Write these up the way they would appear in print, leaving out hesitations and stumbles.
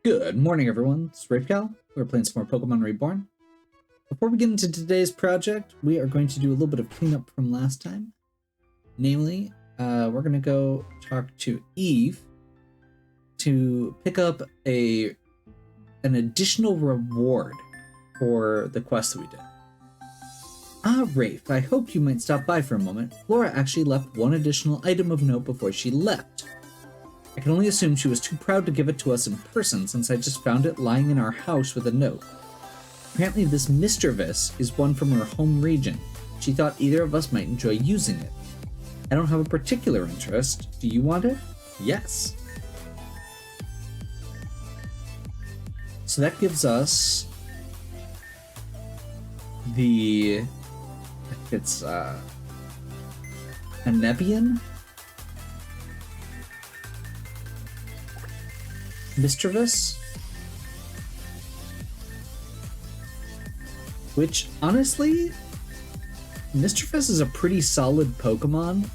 Good morning, everyone. It's Rapecal. We're playing some more Pokémon Reborn. Before we get into today's project, we are going to do a little bit of cleanup from last time. Namely, we're going to go talk to Eve to pick up an additional reward for the quest that we did. Rafe, I hoped you might stop by for a moment. Laura actually left one additional item of note before she left. I can only assume she was too proud to give it to us in person since I just found it lying in our house with a note. Apparently this Mischievous is one from her home region. She thought either of us might enjoy using it. I don't have a particular interest. Do you want it? Yes. So that gives us it's a Nevian? Mischievous, which honestly, Mischievous is a pretty solid Pokemon,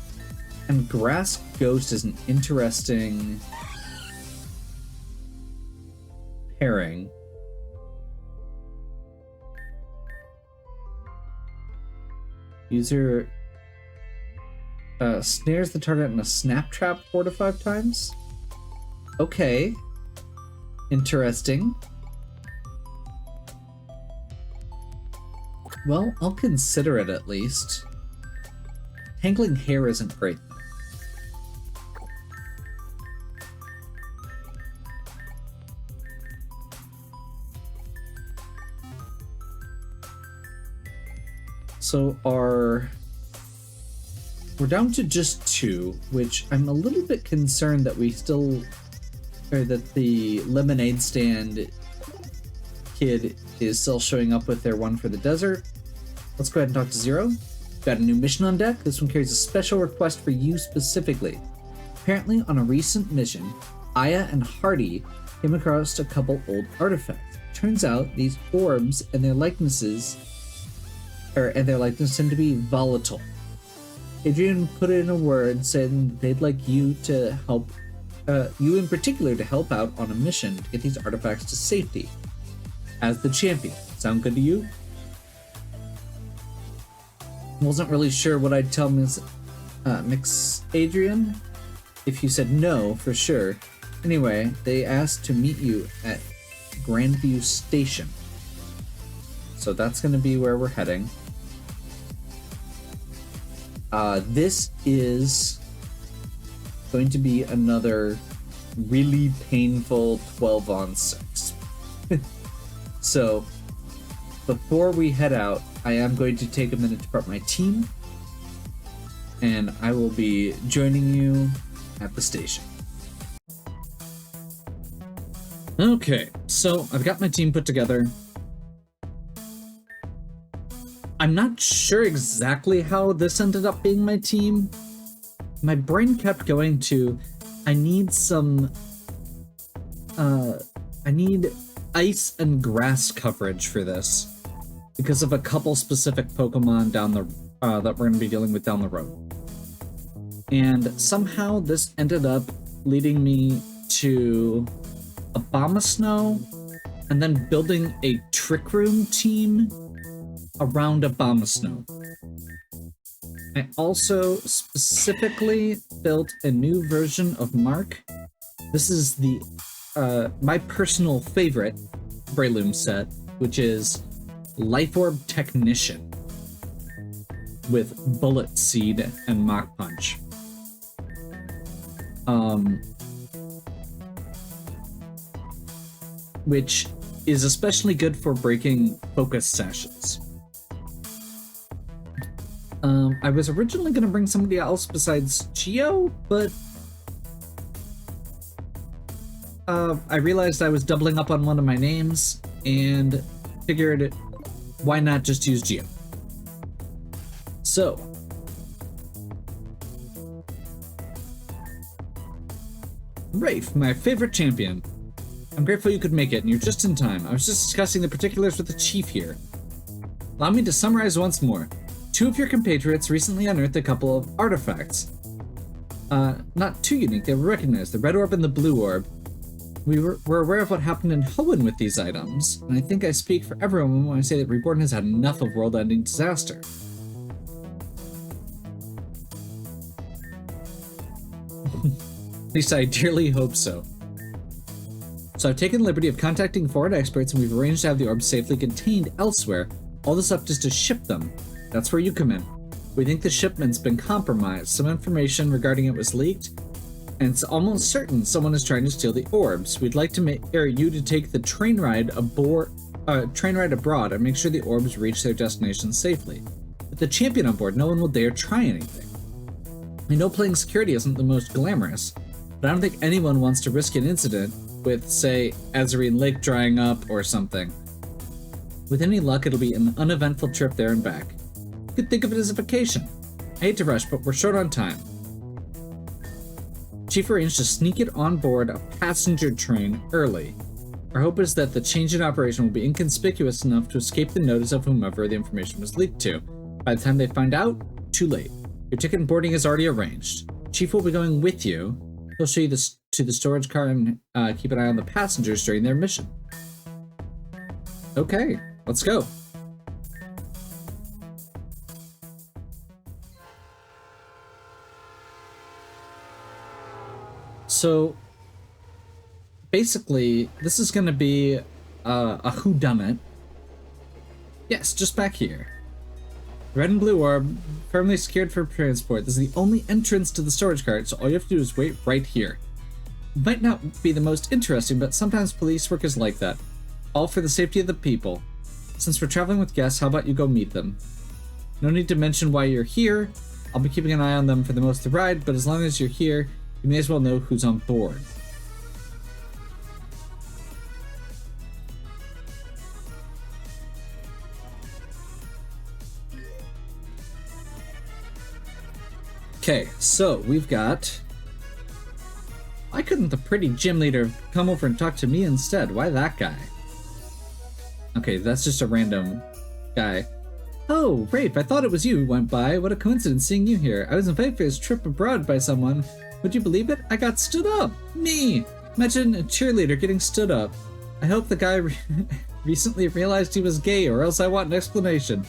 and Grass Ghost is an interesting pairing. User snares the target in a snap trap 4 to 5 times. Okay. Interesting. Well, I'll consider it at least. Tangling hair isn't great though. So we're down to just 2, which I'm a little bit concerned that that the lemonade stand kid is still showing up with their one for the desert. Let's go ahead and talk to Zero. Got a new mission on deck. This one carries a special request for you specifically. Apparently, on a recent mission, Aya and Hardy came across a couple old artifacts. Turns out these orbs and their likeness tend to be volatile. Adrian put in a word saying they'd like you to help. You in particular to help out on a mission to get these artifacts to safety. As the champion. Sound good to you? Wasn't really sure what I'd tell Mix Adrian if you said no for sure. Anyway, they asked to meet you at Grandview Station. So that's going to be where we're heading. This is going to be another really painful 12-on-6. So before we head out, I am going to take a minute to prep my team, and I will be joining you at the station. Okay, so I've got my team put together. I'm not sure exactly how this ended up being my team. My brain kept going to, I need ice and grass coverage for this because of a couple specific Pokemon that we're going to be dealing with down the road. And somehow this ended up leading me to Abomasnow and then building a Trick Room team around Abomasnow. I also specifically built a new version of Mark. This is the my personal favorite Breloom set, which is Life Orb Technician with Bullet Seed and Mach Punch. Which is especially good for breaking focus sashes. I was originally going to bring somebody else besides Geo, but I realized I was doubling up on one of my names and figured why not just use Geo. So Rafe, my favorite champion. I'm grateful you could make it, and you're just in time. I was just discussing the particulars with the chief here. Allow me to summarize once more. 2 of your compatriots recently unearthed a couple of artifacts. Not too unique, they were recognized, the red orb and the blue orb. We're aware of what happened in Hoenn with these items, and I think I speak for everyone when I say that Reborn has had enough of world-ending disaster. At least I dearly hope so. So I've taken the liberty of contacting foreign experts, and we've arranged to have the orbs safely contained elsewhere. All this up just to ship them. That's where you come in. We think the shipment's been compromised. Some information regarding it was leaked, and it's almost certain someone is trying to steal the orbs. We'd like to make you to take the train ride abroad and make sure the orbs reach their destination safely. With the champion on board, no one will dare try anything. I know playing security isn't the most glamorous, but I don't think anyone wants to risk an incident with, say, Azarine Lake drying up or something. With any luck, it'll be an uneventful trip there and back. You could think of it as a vacation. I hate to rush, but we're short on time. Chief arranged to sneak it on board a passenger train early. Our hope is that the change in operation will be inconspicuous enough to escape the notice of whomever the information was leaked to. By the time they find out, too late. Your ticket and boarding is already arranged. Chief will be going with you. He'll show you to the storage car and keep an eye on the passengers during their mission. Okay, let's go. So, basically, this is going to be a whodunit. Yes, just back here. Red and blue orb, firmly secured for transport. This is the only entrance to the storage cart, so all you have to do is wait right here. It might not be the most interesting, but sometimes police work is like that. All for the safety of the people. Since we're traveling with guests, how about you go meet them? No need to mention why you're here. I'll be keeping an eye on them for the most of the ride, but as long as you're here, you may as well know who's on board. Okay, so we've got... Why couldn't the pretty gym leader come over and talk to me instead? Why that guy? Okay, that's just a random guy. Oh, Rafe, I thought it was you who went by. What a coincidence seeing you here. I was invited for this trip abroad by someone. Would you believe it? I got stood up. Me! Imagine a cheerleader getting stood up. I hope the guy recently realized he was gay, or else I want an explanation.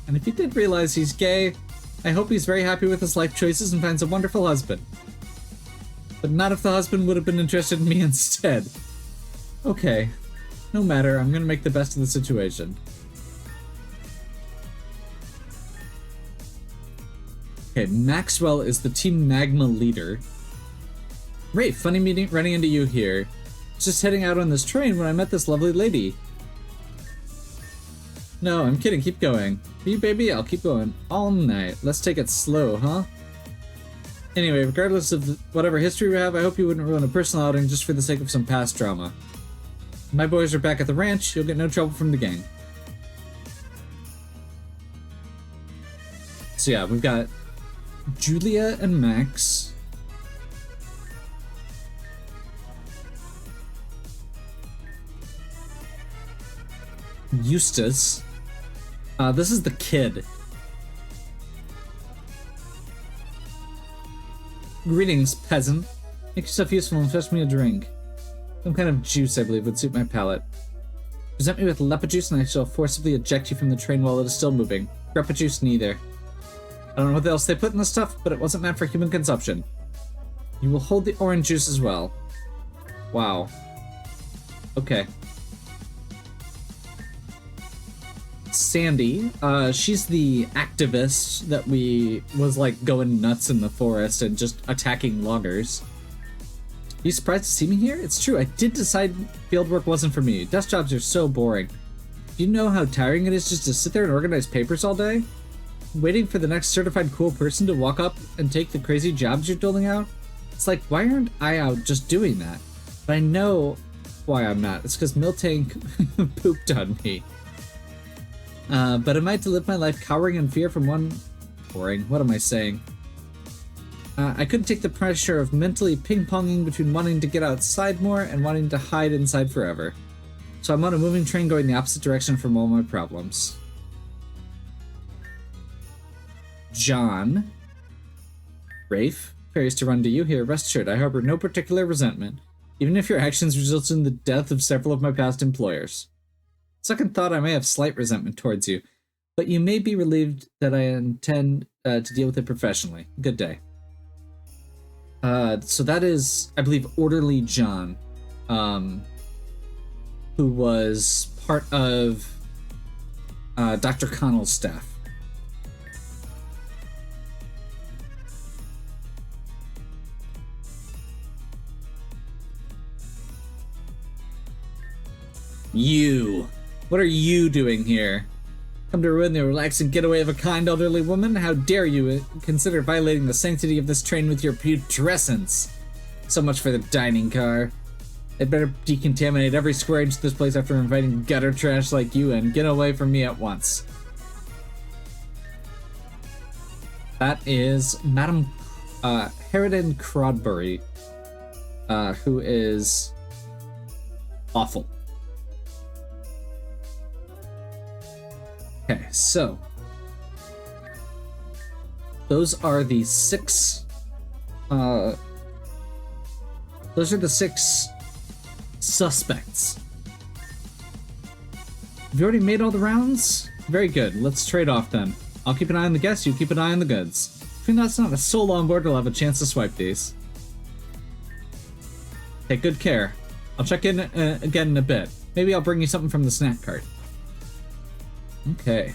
And if he did realize he's gay, I hope he's very happy with his life choices and finds a wonderful husband. But not if the husband would have been interested in me instead. Okay. No matter, I'm gonna make the best of the situation. Okay, Maxwell is the Team Magma leader. Rafe, funny running into you here. I was just heading out on this train when I met this lovely lady. No, I'm kidding, keep going. Me, baby, I'll keep going all night. Let's take it slow, huh? Anyway, regardless of whatever history we have, I hope you wouldn't ruin a personal outing just for the sake of some past drama. My boys are back at the ranch, you'll get no trouble from the gang. So yeah, we've got Julia and Max. Eustace. This is the kid. Greetings, peasant. Make yourself useful and fetch me a drink. Some kind of juice, I believe, would suit my palate. Present me with leopard juice and I shall forcibly eject you from the train while it is still moving. Grappa juice neither. I don't know what else they put in the stuff, but it wasn't meant for human consumption. You will hold the orange juice as well. Wow. Okay. Sandy, she's the activist that was like going nuts in the forest and just attacking loggers. You surprised to see me here? It's true, I did decide fieldwork wasn't for me. Desk jobs are so boring. Do you know how tiring it is just to sit there and organize papers all day? Waiting for the next certified cool person to walk up and take the crazy jobs you're doling out? It's like, why aren't I out just doing that? But I know why I'm not. It's because Miltank pooped on me. But am I to live my life cowering in fear from one... Boring. What am I saying? I couldn't take the pressure of mentally ping-ponging between wanting to get outside more and wanting to hide inside forever. So I'm on a moving train going the opposite direction from all my problems. John. Rafe. Praise to run to you here. Rest assured, I harbor no particular resentment. even if your actions resulted in the death of several of my past employers. Second thought, I may have slight resentment towards you, but you may be relieved that I intend to deal with it professionally. Good day. So that is, I believe, Orderly John, who was part of Dr. Connell's staff. You! What are you doing here? Come to ruin the relaxing getaway of a kind elderly woman? How dare you consider violating the sanctity of this train with your putrescence? So much for the dining car. They'd better decontaminate every square inch of this place after inviting gutter trash like you and get away from me at once. That is Madam Harridan Crodbury, who is awful. Okay, so those are the six suspects. Have you already made all the rounds? Very good. Let's trade off then. I'll keep an eye on the guests, you keep an eye on the goods. Between us, not a soul on board will have a chance to swipe these. Take good care. I'll check in again in a bit. Maybe I'll bring you something from the snack cart. Okay.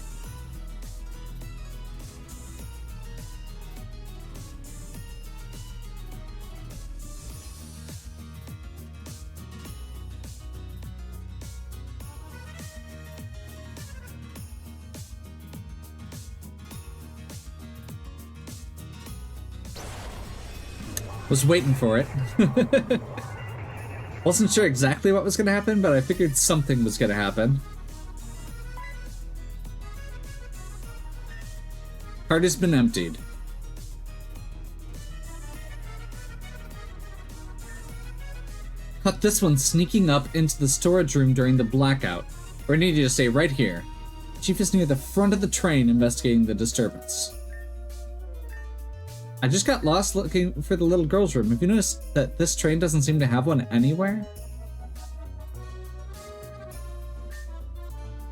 Was waiting for it. Wasn't sure exactly what was going to happen, but I figured something was going to happen. Cart has been emptied. Caught this one sneaking up into the storage room during the blackout. Or I need you to stay right here. Chief is near the front of the train investigating the disturbance. I just got lost looking for the little girl's room. Have you noticed that this train doesn't seem to have one anywhere?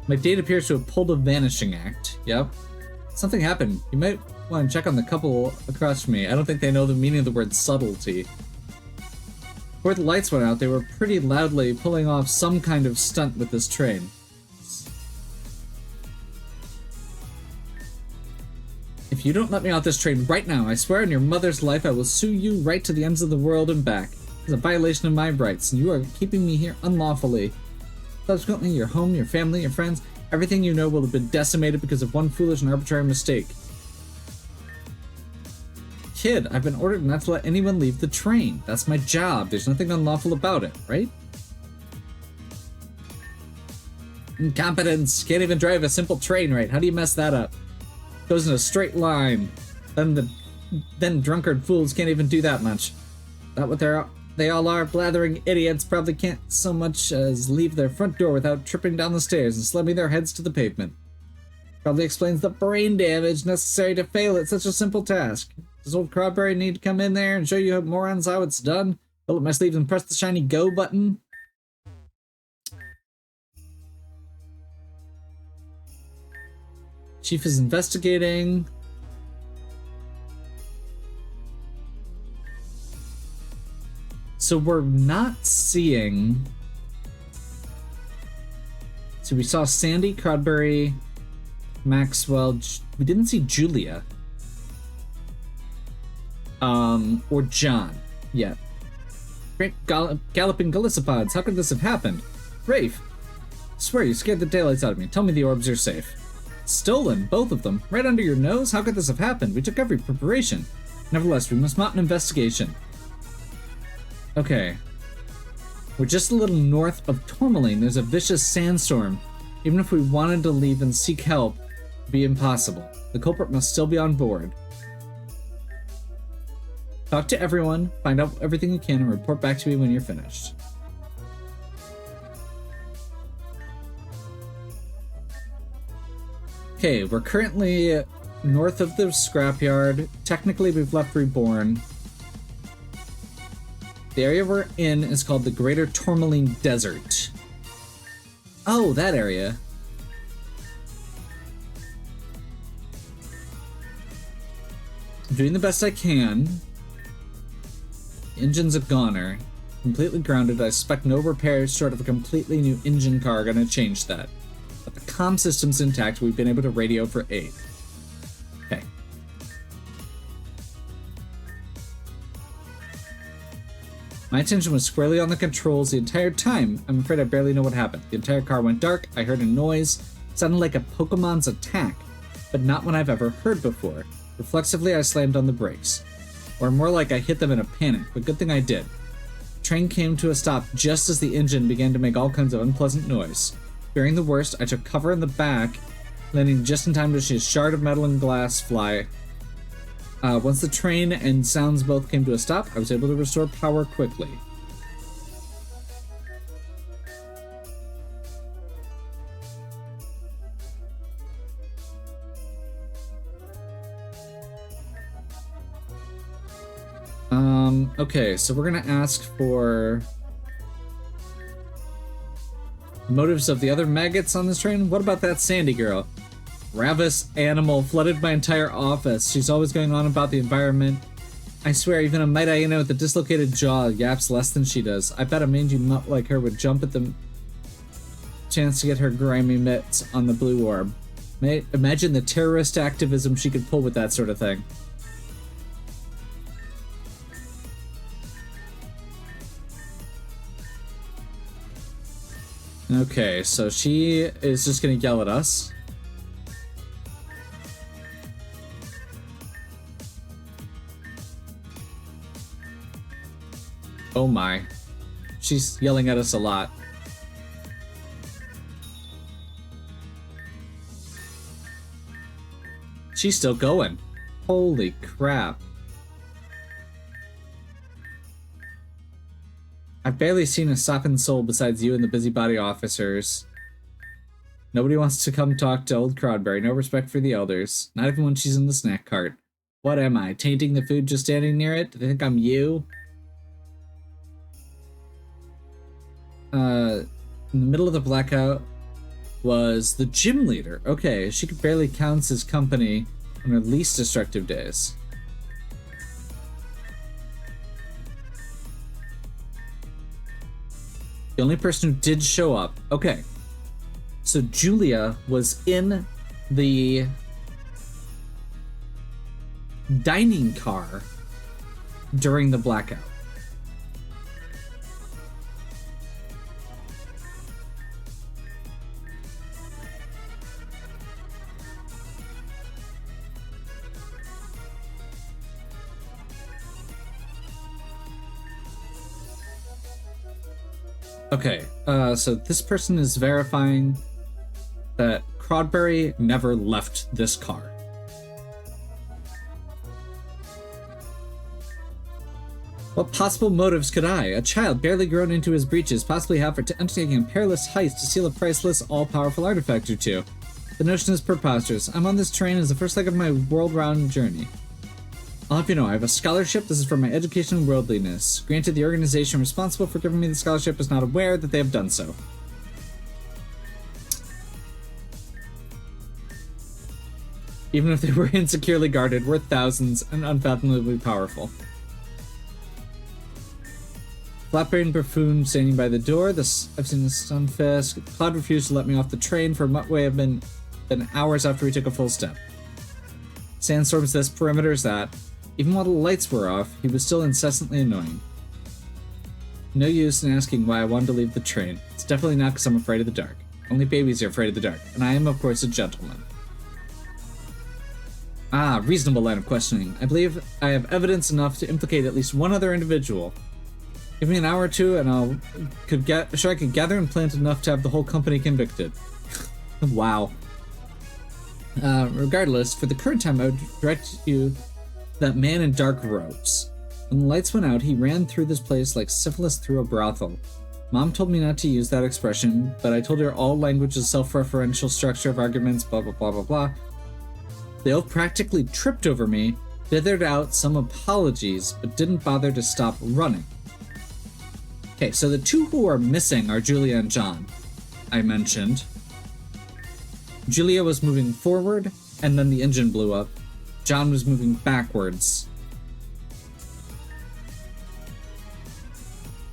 My date appears to have pulled a vanishing act. Yep. Something happened. You might want to check on the couple across from me. I don't think they know the meaning of the word subtlety. Before the lights went out, they were pretty loudly pulling off some kind of stunt with this train. If you don't let me off this train right now, I swear on your mother's life I will sue you right to the ends of the world and back. It's a violation of my rights, and you are keeping me here unlawfully. Subsequently, your home, your family, your friends, everything you know will have been decimated because of one foolish and arbitrary mistake. Kid, I've been ordered not to let anyone leave the train. That's my job. There's nothing unlawful about it, right? Incompetence. Can't even drive a simple train right. How do you mess that up? Goes in a straight line. Then drunkard fools can't even do that much. Not what they all are. Blathering idiots probably can't so much as leave their front door without tripping down the stairs and slamming their heads to the pavement. Probably explains the brain damage necessary to fail at such a simple task. Does old Crodbury need to come in there and show you morons how it's done? Roll up my sleeves and press the shiny go button? Chief is investigating. So we're not seeing... So we saw Sandy, Crodbury, Maxwell. We didn't see Julia. Or John yet. Great galloping gallipods. How could this have happened? Rafe, I swear you scared the daylights out of me. Tell me the orbs are safe. Stolen, both of them, right under your nose? How could this have happened? We took every preparation. Nevertheless, we must mount an investigation. Okay. We're just a little north of Tourmaline. There's a vicious sandstorm. Even if we wanted to leave and seek help, it'd be impossible. The culprit must still be on board. Talk to everyone, find out everything you can, and report back to me when you're finished. Okay, we're currently north of the scrapyard. Technically, we've left Reborn. The area we're in is called the Greater Tourmaline Desert. Oh, that area. I'm doing the best I can. The engine's a goner. Completely grounded. I expect no repairs short of a completely new engine car are gonna change that. But the comm system's intact. We've been able to radio for aid. Okay. My attention was squarely on the controls the entire time. I'm afraid I barely know what happened. The entire car went dark. I heard a noise. It sounded like a Pokemon's attack, but not one I've ever heard before. Reflexively, I slammed on the brakes. Or more like I hit them in a panic, but good thing I did. The train came to a stop just as the engine began to make all kinds of unpleasant noise. Fearing the worst, I took cover in the back, landing just in time to see a shard of metal and glass fly. Once the train and sounds both came to a stop, I was able to restore power quickly. Okay, so we're gonna ask for motives of the other maggots on this train. What about that Sandy girl? Ravenous animal flooded my entire office. She's always going on about the environment. I swear, even a mighty hyena with a dislocated jaw yaps less than she does. I bet a mangy mutt like her would jump at the chance to get her grimy mitts on the blue orb. Imagine the terrorist activism she could pull with that sort of thing. Okay, so she is just gonna yell at us. Oh my. She's yelling at us a lot. She's still going. Holy crap. I've barely seen a softened soul besides you and the busybody officers. Nobody wants to come talk to old Crodberry. No respect for the elders. Not even when she's in the snack cart. What am I, tainting the food just standing near it? Do they think I'm you? In the middle of the blackout was the gym leader. Okay, she could barely count as company on her least destructive days. The only person who did show up. Okay. So Julia was in the dining car during the blackout. Okay, so this person is verifying that Crodberry never left this car. What possible motives could I, a child barely grown into his breeches, possibly have for undertaking a perilous heist to steal a priceless, all-powerful artifact or two? The notion is preposterous. I'm on this train as the first leg of my world-round journey. I'll have you know, I have a scholarship. This is for my education and worldliness. Granted, the organization responsible for giving me the scholarship is not aware that they have done so. Even if they were insecurely guarded, worth thousands and unfathomably powerful. Flatbrain buffoon standing by the door. I've seen the Stunfisk. Cloud refused to let me off the train for what way have been hours after we took a full step. Sandstorms this, perimeters that. Even while the lights were off, he was still incessantly annoying. No use in asking why I wanted to leave the train. It's definitely not because I'm afraid of the dark. Only babies are afraid of the dark, and I am, of course, a gentleman. Ah, reasonable line of questioning. I believe I have evidence enough to implicate at least one other individual. Give me an hour or two, and I could gather and plant enough to have the whole company convicted. Wow. Regardless, for the current time, I would direct you that man in dark robes. When the lights went out, he ran through this place like syphilis through a brothel. Mom told me not to use that expression, but I told her all language is self-referential structure of arguments, blah, blah, blah, blah, blah. They all practically tripped over me, dithered out some apologies, but didn't bother to stop running. Okay, so the two who are missing are Julia and John, I mentioned. Julia was moving forward, and then the engine blew up. John was moving backwards.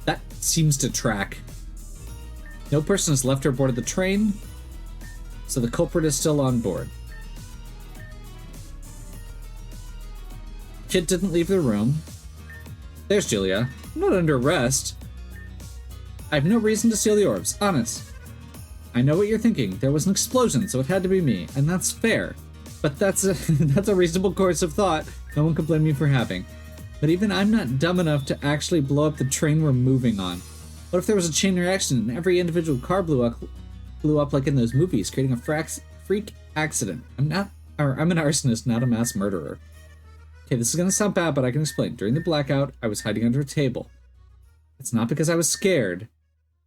That seems to track. No person has left or boarded the train, so the culprit is still on board. Kid didn't leave the room. There's Julia. I'm not under arrest. I have no reason to steal the orbs, honest. I know what you're thinking. There was an explosion, so it had to be me, and that's fair. But that's a reasonable course of thought. No one can blame me for having. But even I'm not dumb enough to actually blow up the train we're moving on. What if there was a chain reaction and every individual car blew up like in those movies, creating a freak accident? I'm an arsonist, not a mass murderer. Okay, this is gonna sound bad, but I can explain. During the blackout, I was hiding under a table. It's not because I was scared.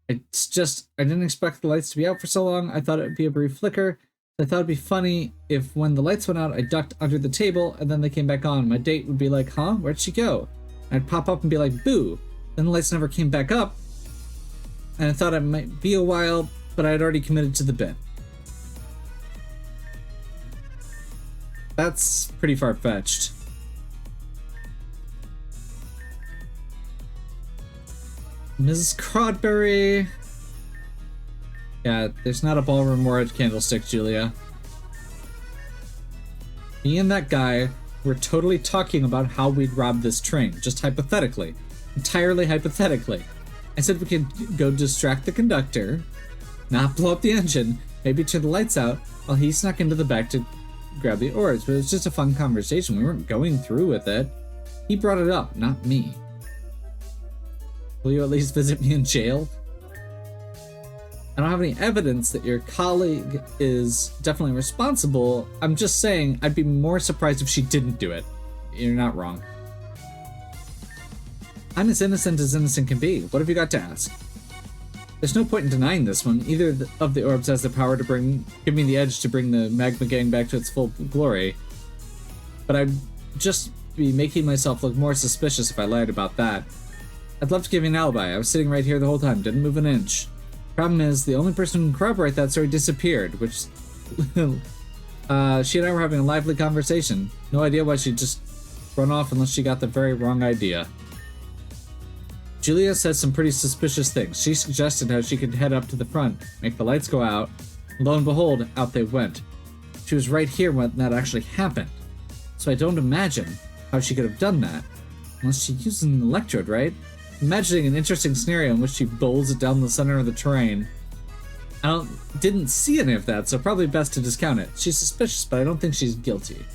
It's just, I didn't expect the lights to be out for so long. I thought it would be a brief flicker. I thought it'd be funny if when the lights went out, I ducked under the table and then they came back on. My date would be like, huh? Where'd she go? And I'd pop up and be like, boo. Then the lights never came back up. And I thought it might be a while, but I had already committed to the bin. That's pretty far-fetched. Mrs. Crodberry. Yeah, there's not a ballroom or a candlestick, Julia. Me and that guy were totally talking about how we'd rob this train, just hypothetically. Entirely hypothetically. I said we could go distract the conductor, not blow up the engine, maybe turn the lights out, while he snuck into the back to grab the oars, but it was just a fun conversation. We weren't going through with it. He brought it up, not me. Will you at least visit me in jail? I don't have any evidence that your colleague is definitely responsible. I'm just saying I'd be more surprised if she didn't do it. You're not wrong. I'm as innocent can be. What have you got to ask? There's no point in denying this one. Either of the orbs has the power to give me the edge to bring the magma gang back to its full glory. But I'd just be making myself look more suspicious if I lied about that. I'd love to give you an alibi. I was sitting right here the whole time, didn't move an inch. Problem is, the only person who can corroborate that story disappeared, which she and I were having a lively conversation. No idea why she'd just run off unless she got the very wrong idea. Julia said some pretty suspicious things. She suggested how she could head up to the front, make the lights go out. Lo and behold, out they went. She was right here when that actually happened. So I don't imagine how she could have done that. Unless she used an electrode, right? Imagining an interesting scenario in which she bowls it down the center of the train. I didn't see any of that, so probably best to discount it. She's suspicious, but I don't think she's guilty.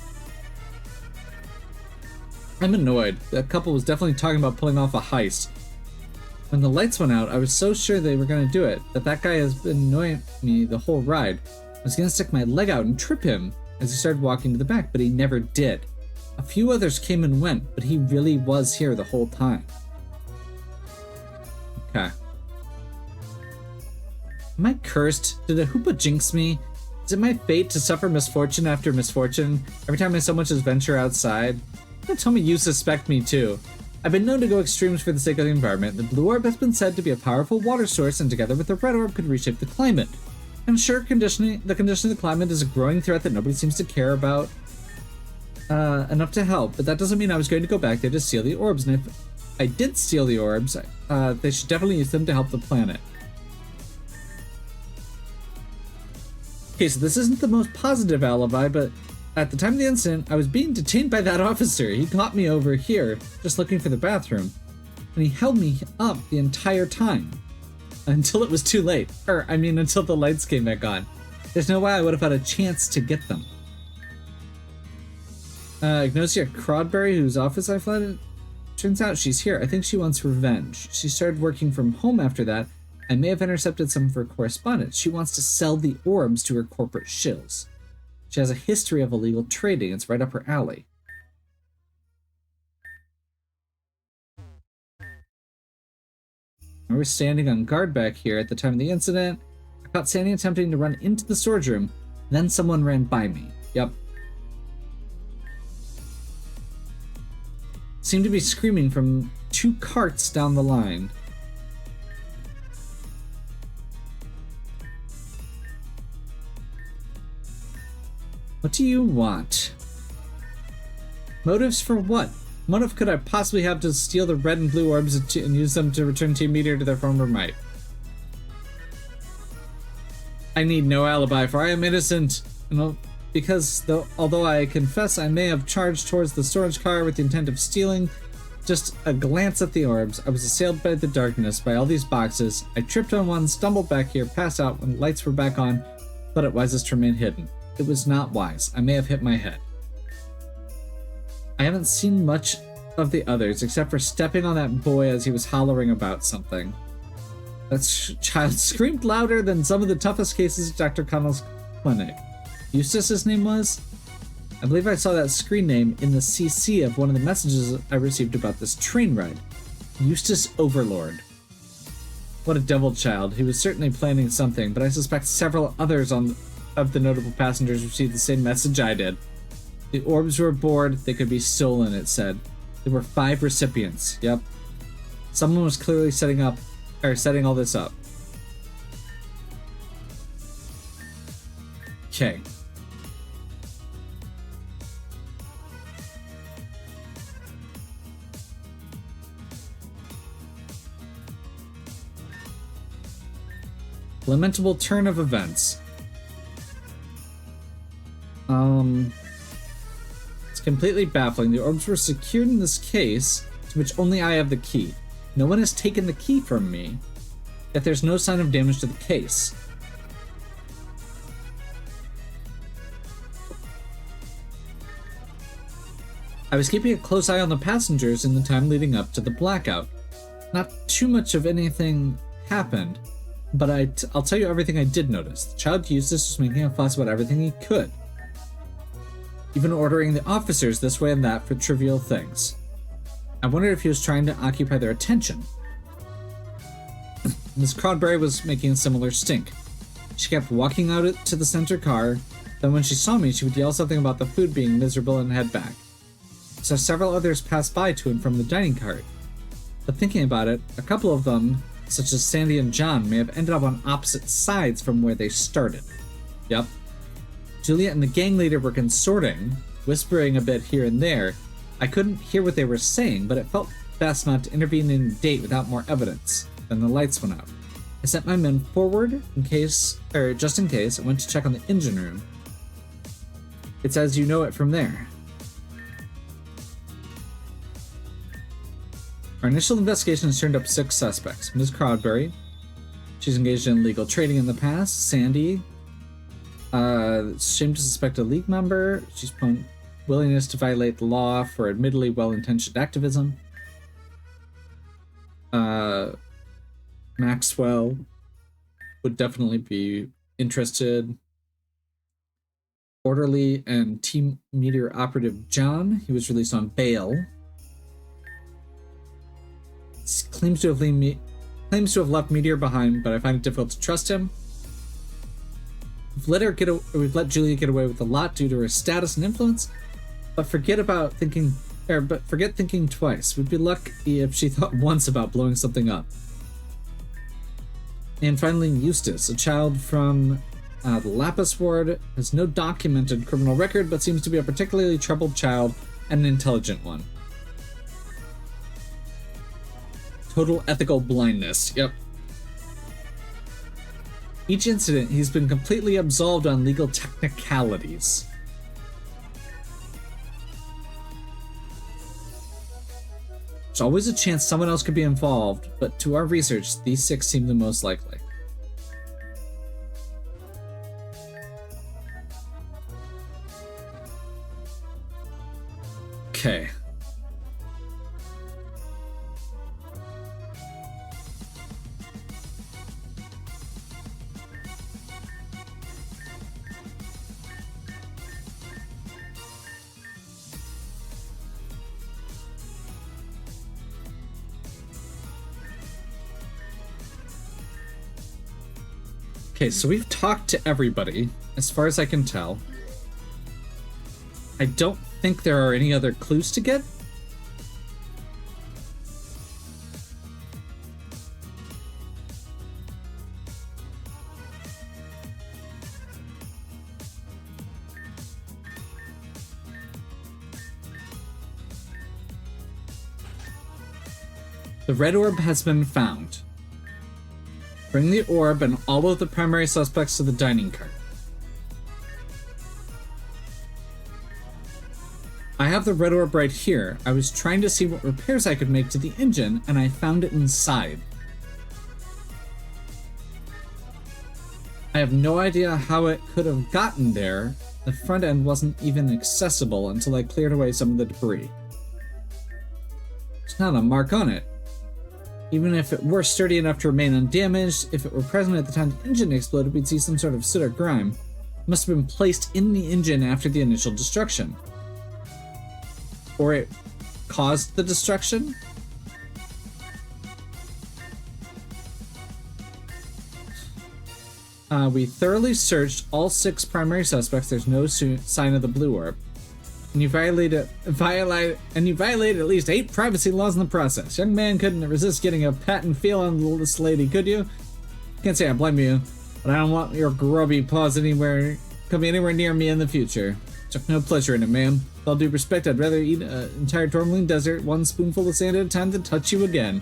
I'm annoyed. That couple was definitely talking about pulling off a heist. When the lights went out, I was so sure they were going to do it, that guy has been annoying me the whole ride. I was going to stick my leg out and trip him as he started walking to the back, but he never did. A few others came and went, but he really was here the whole time. Okay. Am I cursed? Did a hoopa jinx me? Is it my fate to suffer misfortune after misfortune every time I so much as venture outside? Don't tell me you suspect me too. I've been known to go extremes for the sake of the environment. The blue orb has been said to be a powerful water source, and together with the red orb could reshape the climate. I'm sure the condition of the climate is a growing threat that nobody seems to care about enough to help, but that doesn't mean I was going to go back there to steal the orbs, and if I did steal the orbs, they should definitely use them to help the planet. Okay, so this isn't the most positive alibi, but at the time of the incident, I was being detained by that officer. He caught me over here, just looking for the bathroom, and he held me up the entire time. Until it was too late. Until the lights came back on. There's no way I would have had a chance to get them. Ignosia Crodberry, whose office I flooded. Turns out she's here. I think she wants revenge. She started working from home after that. I may have intercepted some of her correspondence. She wants to sell the orbs to her corporate shills. She has a history of illegal trading. It's right up her alley. I was standing on guard back here at the time of the incident. I caught Sandy attempting to run into the storage room. Then someone ran by me. Yep. Seemed to be screaming from 2 carts down the line. What do you want? Motives for what? What motive could I possibly have to steal the red and blue orbs and use them to return Team Meteor to their former might? I need no alibi, for I am innocent. Because although I confess I may have charged towards the storage car with the intent of stealing just a glance at the orbs, I was assailed by the darkness, by all these boxes. I tripped on one, stumbled back here, passed out when the lights were back on, thought it wisest to remain hidden. It was not wise. I may have hit my head. I haven't seen much of the others, except for stepping on that boy as he was hollering about something. That child screamed louder than some of the toughest cases at Dr. Connell's clinic. Eustace, his name was? I believe I saw that screen name in the CC of one of the messages I received about this train ride. Eustace Overlord. What a devil child. He was certainly planning something, but I suspect several others of the notable passengers received the same message I did. The orbs were aboard, they could be stolen, it said. There were 5 recipients. Yep. Someone was clearly setting all this up. Okay. Lamentable turn of events. It's completely baffling. The orbs were secured in this case, to which only I have the key. No one has taken the key from me, yet there's no sign of damage to the case. I was keeping a close eye on the passengers in the time leading up to the blackout. Not too much of anything happened, but I'll tell you everything I did notice. The child Eustace was making a fuss about everything he could, even ordering the officers this way and that for trivial things. I wondered if he was trying to occupy their attention. Miss Crodberry was making a similar stink. She kept walking out to the center car, then when she saw me, she would yell something about the food being miserable and head back. So several others passed by to and from the dining cart. But thinking about it, a couple of them, such as Sandy and John, may have ended up on opposite sides from where they started. Yep. Juliet and the gang leader were consorting, whispering a bit here and there. I couldn't hear what they were saying, but it felt best not to intervene in a date without more evidence. Then the lights went out. I sent my men forward just in case. I went to check on the engine room. It's as you know it from there. Our initial investigation has turned up 6 suspects. Ms. Crodberry, she's engaged in illegal trading in the past. Sandy, ashamed to suspect a League member. She's shown willingness to violate the law for admittedly well-intentioned activism. Maxwell would definitely be interested. Orderly and Team Meteor operative John, he was released on bail. Claims to have left Meteor behind, but I find it difficult to trust him. We've let Julia get away with a lot due to her status and influence, but forget thinking twice. We'd be lucky if she thought once about blowing something up. And finally, Eustace, a child from the Lapis Ward, has no documented criminal record, but seems to be a particularly troubled child and an intelligent one. Total ethical blindness. Yep. Each incident, he's been completely absolved on legal technicalities. There's always a chance someone else could be involved, but to our research, these 6 seem the most likely. Okay. Okay, so we've talked to everybody, as far as I can tell. I don't think there are any other clues to get. The red orb has been found. Bring the orb and all of the primary suspects to the dining cart. I have the red orb right here. I was trying to see what repairs I could make to the engine, and I found it inside. I have no idea how it could have gotten there. The front end wasn't even accessible until I cleared away some of the debris. There's not a mark on it. Even if it were sturdy enough to remain undamaged, if it were present at the time the engine exploded, we'd see some sort of soot or grime. It must have been placed in the engine after the initial destruction. Or it caused the destruction? We thoroughly searched all 6 primary suspects. There's no sign of the blue orb. And you violated at least 8 privacy laws in the process. Young man couldn't resist getting a pat and feel on this lady, could you? Can't say I blame you, but I don't want your grubby paws coming anywhere near me in the future. Took no pleasure in it, ma'am. With all due respect, I'd rather eat an entire tourmaline desert, 1 spoonful of sand at a time, than touch you again.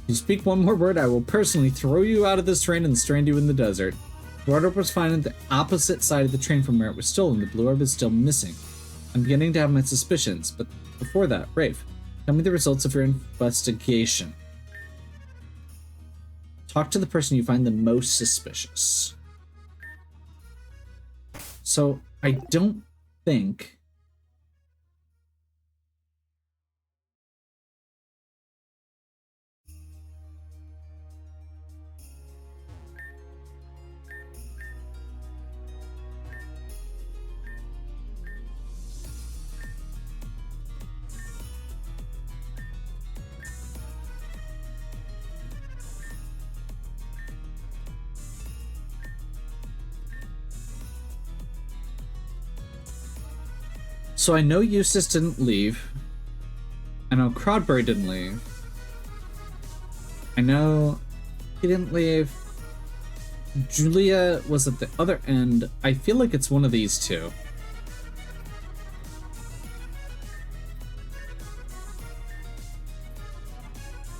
If you speak one more word, I will personally throw you out of this train and strand you in the desert. The red orb was found on the opposite side of the train from where it was stolen. The blue orb is still missing. I'm beginning to have my suspicions, but before that, Rafe, tell me the results of your investigation. Talk to the person you find the most suspicious. So, I don't think... So I know Eustace didn't leave. I know Crodbury didn't leave. I know he didn't leave. Julia was at the other end. I feel like it's one of these two.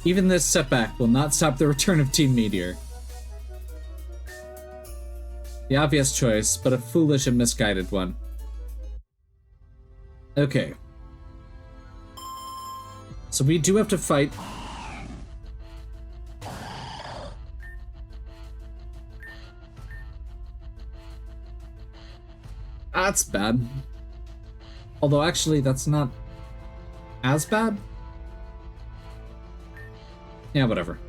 Even this setback will not stop the return of Team Meteor. The obvious choice, but a foolish and misguided one. Okay. So we do have to fight. That's bad. Although actually that's not as bad. Yeah, whatever.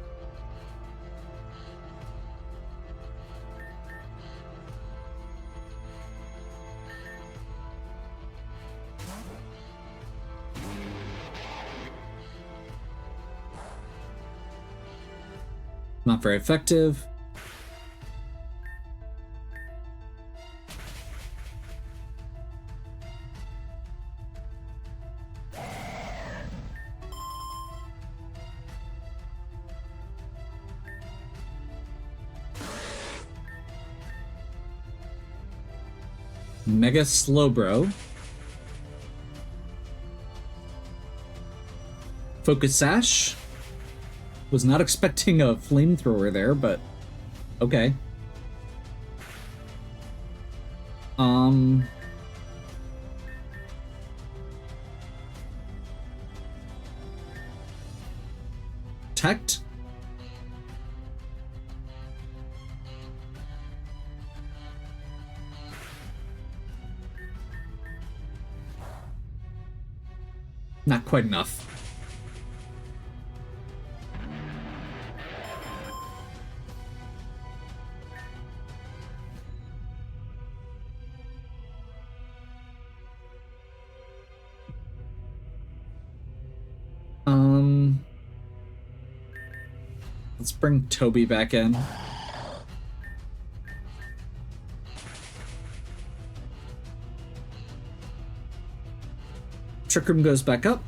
Not very effective. Mega Slowbro. Focus Sash. Was not expecting a flamethrower there, but okay. Protect. Not quite enough. Let's bring Toby back in. Trick Room goes back up.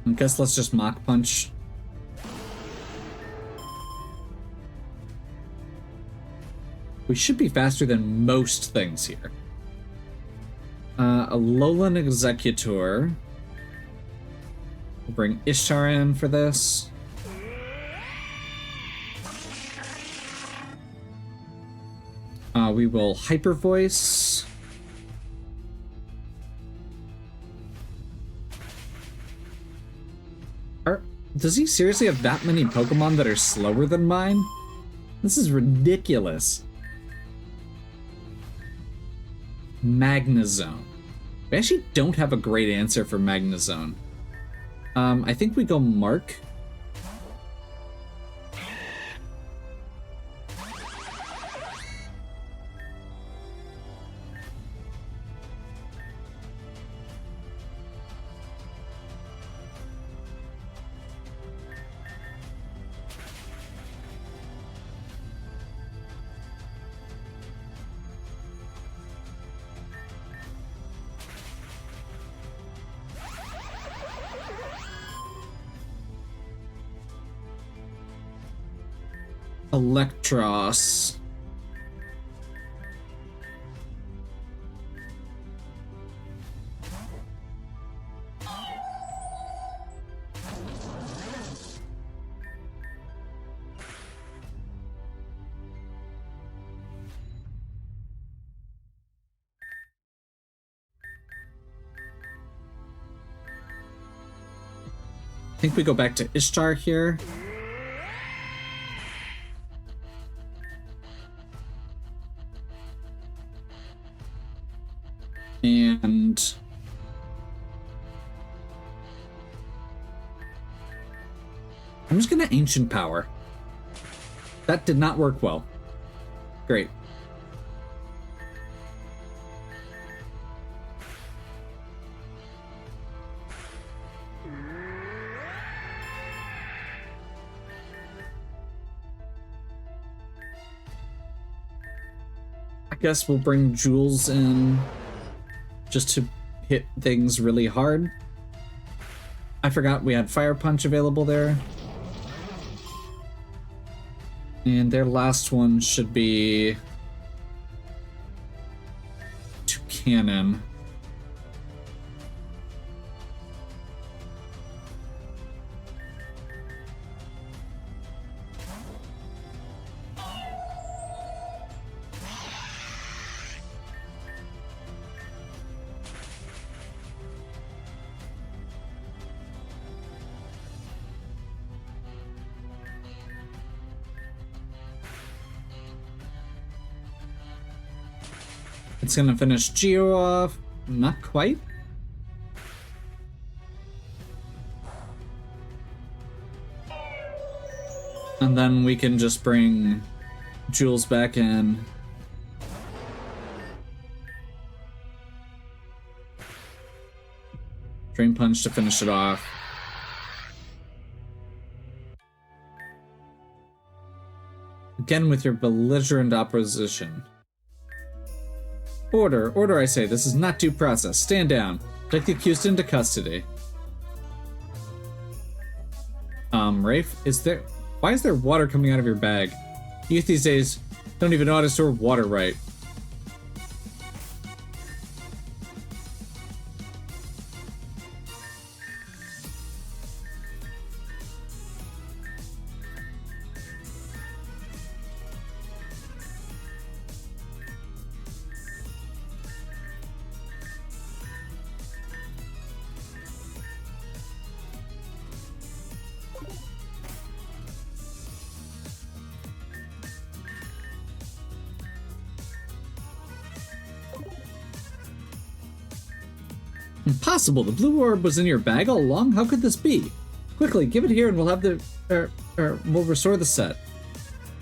I guess let's just Mach Punch. We should be faster than most things here. Alolan Executor. We'll bring Ishtar in for this. We will Hyper Voice. Does he seriously have that many Pokemon that are slower than mine? This is ridiculous. Magnezone. We actually don't have a great answer for Magnezone. I think we go Mark. Electros. I think we go back to Ishtar here. And I'm just gonna Ancient Power. That did not work well. Great. I guess we'll bring Jules in just to hit things really hard. I forgot we had Fire Punch available there. And their last one should be Toucannon. It's gonna finish Geo off. Not quite. And then we can just bring Jules back in. Drain Punch to finish it off. Again with your belligerent opposition. Order, I say. This is not due process. Stand down. Take the accused into custody. Rafe, why is there water coming out of your bag? Youth these days don't even know how to store water right. Impossible! The blue orb was in your bag all along? How could this be? Quickly, give it here and we'll have we'll restore the set.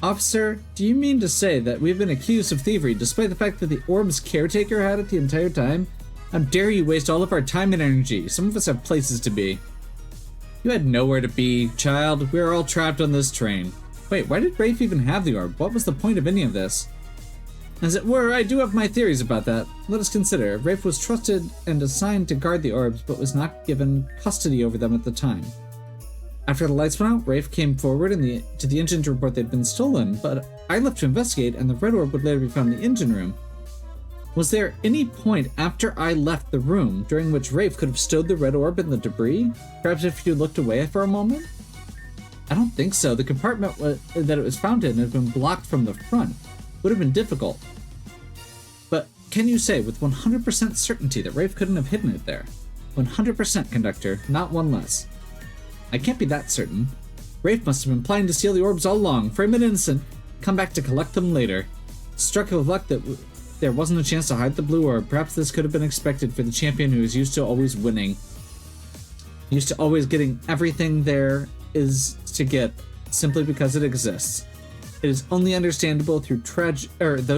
Officer, do you mean to say that we've been accused of thievery despite the fact that the orb's caretaker had it the entire time? How dare you waste all of our time and energy? Some of us have places to be. You had nowhere to be, child. We are all trapped on this train. Wait, why did Rafe even have the orb? What was the point of any of this? As it were, I do have my theories about that. Let us consider. Rafe was trusted and assigned to guard the orbs, but was not given custody over them at the time. After the lights went out, Rafe came forward to the engine to report they'd been stolen, but I left to investigate, and the red orb would later be found in the engine room. Was there any point after I left the room during which Rafe could have stowed the red orb in the debris? Perhaps if you looked away for a moment? I don't think so. The compartment that it was found in had been blocked from the front. Would have been difficult. But can you say with 100% certainty that Rafe couldn't have hidden it there? 100%, Conductor, not one less. I can't be that certain. Rafe must have been planning to steal the orbs all along, frame it innocent, come back to collect them later. Struck with luck that there wasn't a chance to hide the blue orb. Perhaps this could have been expected for the champion who is used to always winning. Used to always getting everything there is to get, simply because it exists. It is only understandable though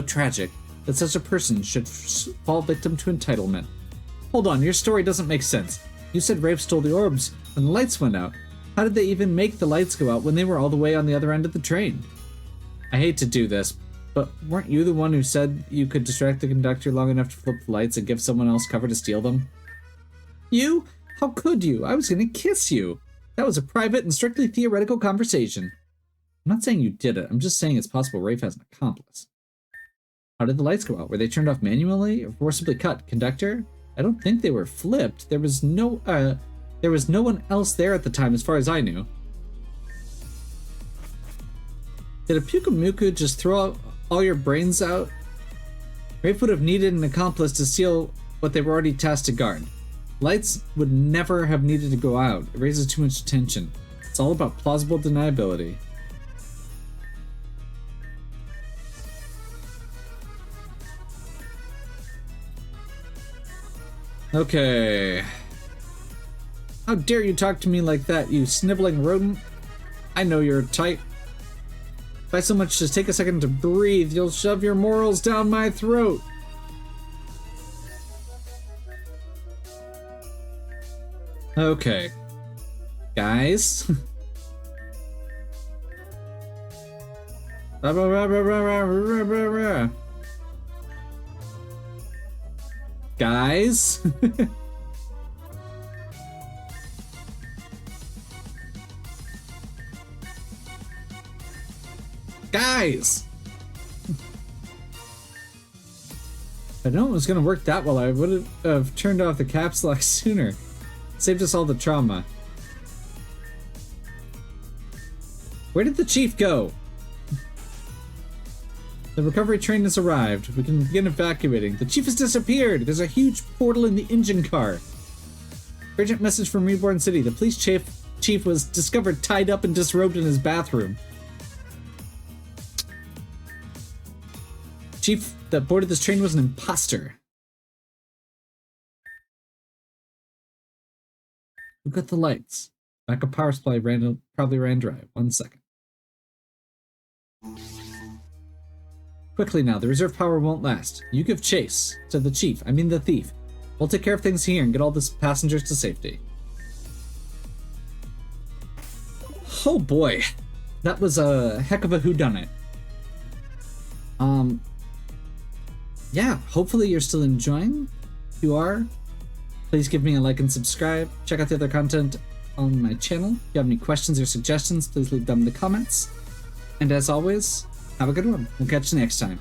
tragic, that such a person should fall victim to entitlement. Hold on, your story doesn't make sense. You said Rafe stole the orbs when the lights went out. How did they even make the lights go out when they were all the way on the other end of the train? I hate to do this, but weren't you the one who said you could distract the conductor long enough to flip the lights and give someone else cover to steal them? You? How could you? I was gonna kiss you. That was a private and strictly theoretical conversation. I'm not saying you did it, I'm just saying it's possible Rafe has an accomplice. How did the lights go out? Were they turned off manually or forcibly cut? Conductor? I don't think they were flipped. There was no one else there at the time as far as I knew. Did a Pukamuku just throw all your brains out? Rafe would have needed an accomplice to steal what they were already tasked to guard. Lights would never have needed to go out. It raises too much attention. It's all about plausible deniability. Okay. How dare you talk to me like that, you sniveling rodent? I know you're tight. If I so much as take a second to breathe, you'll shove your morals down my throat. Okay. Guys. Guys. Guys. If I know it was gonna work that well, I would have turned off the caps lock sooner. Saved us all the trauma. Where did the chief go? The recovery train has arrived. We can begin evacuating. The chief has disappeared. There's a huge portal in the engine car. Urgent message from Reborn City. The police chief was discovered tied up and disrobed in his bathroom. Chief that boarded this train was an imposter. Who got the lights? Backup power supply probably ran dry. 1 second. Quickly now, the reserve power won't last. You give chase to the chief, I mean the thief. We'll take care of things here and get all the passengers to safety. Oh boy, that was a heck of a whodunit. Yeah, hopefully you're still enjoying. If you are, please give me a like and subscribe. Check out the other content on my channel. If you have any questions or suggestions, please leave them in the comments. And as always, have a good one. We'll catch you next time.